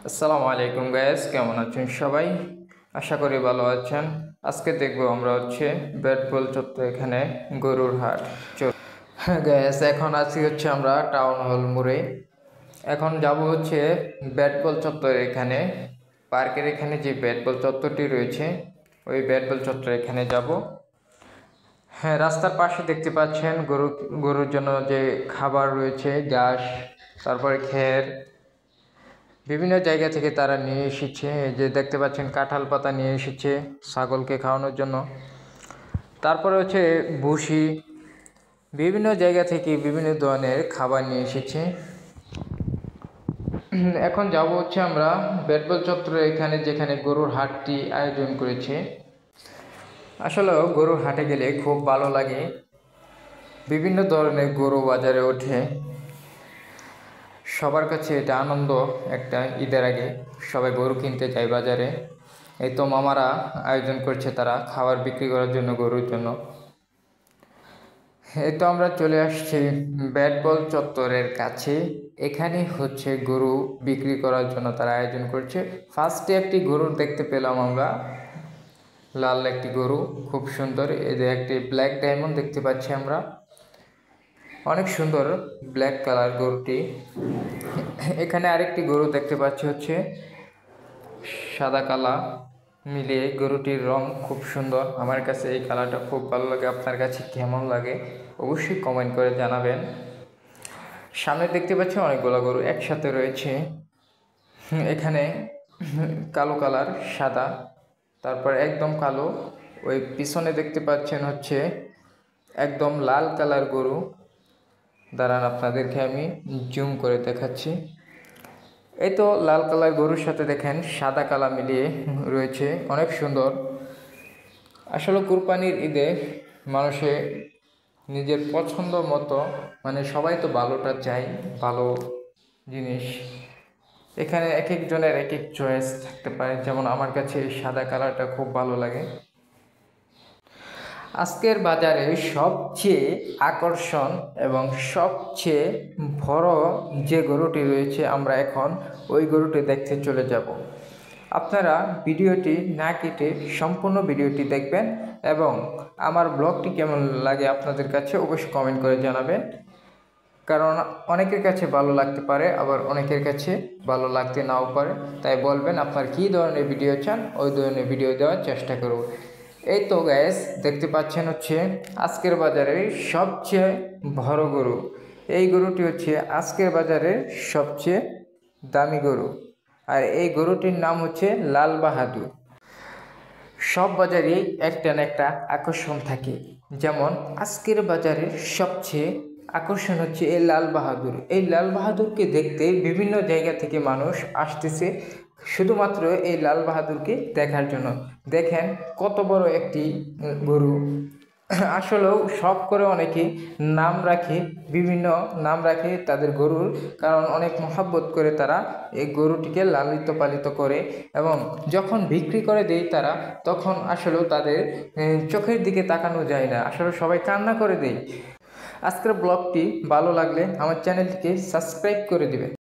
আসসালামু আলাইকুম গাইস, কেমন আছেন সবাই? আশা করি ভালো আছেন। আজকে দেখবো আমরা ব্যাট বল চত্বর এখানে গরুর হাট। হ্যাঁ গাইস, এখন আছি আমরা টাউন হল মোড়ে। এখন যাব ব্যাট বল চত্বর এখানে, পার্কের এখানে যে ব্যাট বল চত্বরটি রয়েছে ওই ব্যাট বল চত্বর এখানে যাব। হ্যাঁ, রাস্তার পাশে দেখতে পাচ্ছেন গরুর জন্য যে খাবার রয়েছে, ঘাস, তারপরে খের, বিভিন্ন জায়গা থেকে তারা নিয়ে এসেছে। এই যে দেখতে পাচ্ছেন কাঁঠাল পাতা নিয়ে এসেছে ছাগলকে খাওয়ানোর জন্য। তারপরে ভুসি, বিভিন্ন জায়গা থেকে বিভিন্ন ধরনের খাবার নিয়ে এসেছে। এখন যাব আমরা ব্যাট বল চত্বরে এখানে, যেখানে গরুর হাটটি আয়োজন করেছে। আসলে গরুর হাটে গেলে খুব ভালো লাগে। বিভিন্ন ধরনের গরু বাজারে ওঠে, সবার কাছে এটা আনন্দ। একটা ঈদের আগে সবাই গরু কিনতে যায় বাজারে। এই তো মামারা আয়োজন করছে তারা খাবার বিক্রি করার জন্য গরুর জন্য। এই তো আমরা চলে আসছি ব্যাট বল চত্বরের কাছে। এখানে গরু বিক্রি করার জন্য তারা আয়োজন করছে। ফার্স্টে একটি গরু দেখতে পেলাম আমরা, লাল একটি গরু, খুব সুন্দর। এই যে একটি ব্ল্যাক ডায়মন্ড দেখতে পাচ্ছি আমরা, অনেক সুন্দর ব্ল্যাক কালার গরুটি। এখানে আরেকটি গরু দেখতে পাচ্ছি সাদা কালা মিলিয়ে। গরুটির রং খুব সুন্দর, আমার কাছে এই কালারটা খুব ভালো লাগে। আপনার কাছে কেমন লাগে অবশ্যই কমেন্ট করে জানাবেন। সামনে দেখতে পাচ্ছি অনেকগুলো গরু একসাথে রয়েছে। এখানে কালো কালার, সাদা, তারপর একদম কালো। ওই পিছনে দেখতে পাচ্ছেন একদম লাল কালার গরু। দাঁড়ান, আপনাদেরকে আমি জুম করে দেখাচ্ছি। এই তো লাল কালার গরুর সাথে দেখেন সাদা কালা মিলিয়ে রয়েছে, অনেক সুন্দর। আসলে কুরবানির ঈদে মানুষে নিজের পছন্দ মতো, সবাই তো ভালোটা চাই, ভালো জিনিস। এখানে এক একজনের এক এক চয়েস থাকতে পারে, যেমন আমার কাছে এই সাদা কালারটা খুব ভালো লাগে। আজকের বাজারে সবচেয়ে আকর্ষণ এবং সবচেয়ে বড় যে গরুটি রয়েছে, আমরা এখন ওই গরুটি দেখতে চলে যাব। আপনারা ভিডিওটি না কেটে সম্পূর্ণ ভিডিওটি দেখবেন এবং আমার ব্লগটি কেমন লাগে আপনাদের কাছে অবশ্যই কমেন্ট করে জানাবেন। কারণ অনেকের কাছে ভালো লাগতে পারে, আবার অনেকের কাছে ভালো লাগতে নাও পারে। তাই বলবেন আপনার কী ধরনের ভিডিও চান, ওই ধরনের ভিডিও দেওয়ার চেষ্টা করব। এই তো গ্যাস, দেখতে পাচ্ছেন আজকের বাজারে সবচেয়ে বড় গরু। এই গরুটি আজকের বাজারে সবচেয়ে দামি গরু, আর এই গরুটির নাম লাল বাহাদুর। সব বাজারে একটা না একটা আকর্ষণ থাকে, যেমন আজকের বাজারে সবচেয়ে আকর্ষণ এই লাল বাহাদুর। এই লাল বাহাদুরকে দেখতে বিভিন্ন জায়গা থেকে মানুষ আসতেছে শুধুমাত্র এই লাল বাহাদুরকে দেখার জন্য। দেখেন কত বড় একটি গরু। আসলেও শখ করে অনেকে নাম রাখে, বিভিন্ন নাম রাখে তাদের গরুর, কারণ অনেক মহাব্বত করে তারা এই গরুটিকে লালিত পালিত করে। এবং যখন বিক্রি করে দেয় তারা, তখন আসলেও তাদের চোখের দিকে তাকানো যায় না, আসলে সবাই কান্না করে দেয়। আজকের ব্লগটি ভালো লাগলে আমার চ্যানেলটিকে সাবস্ক্রাইব করে দিবেন।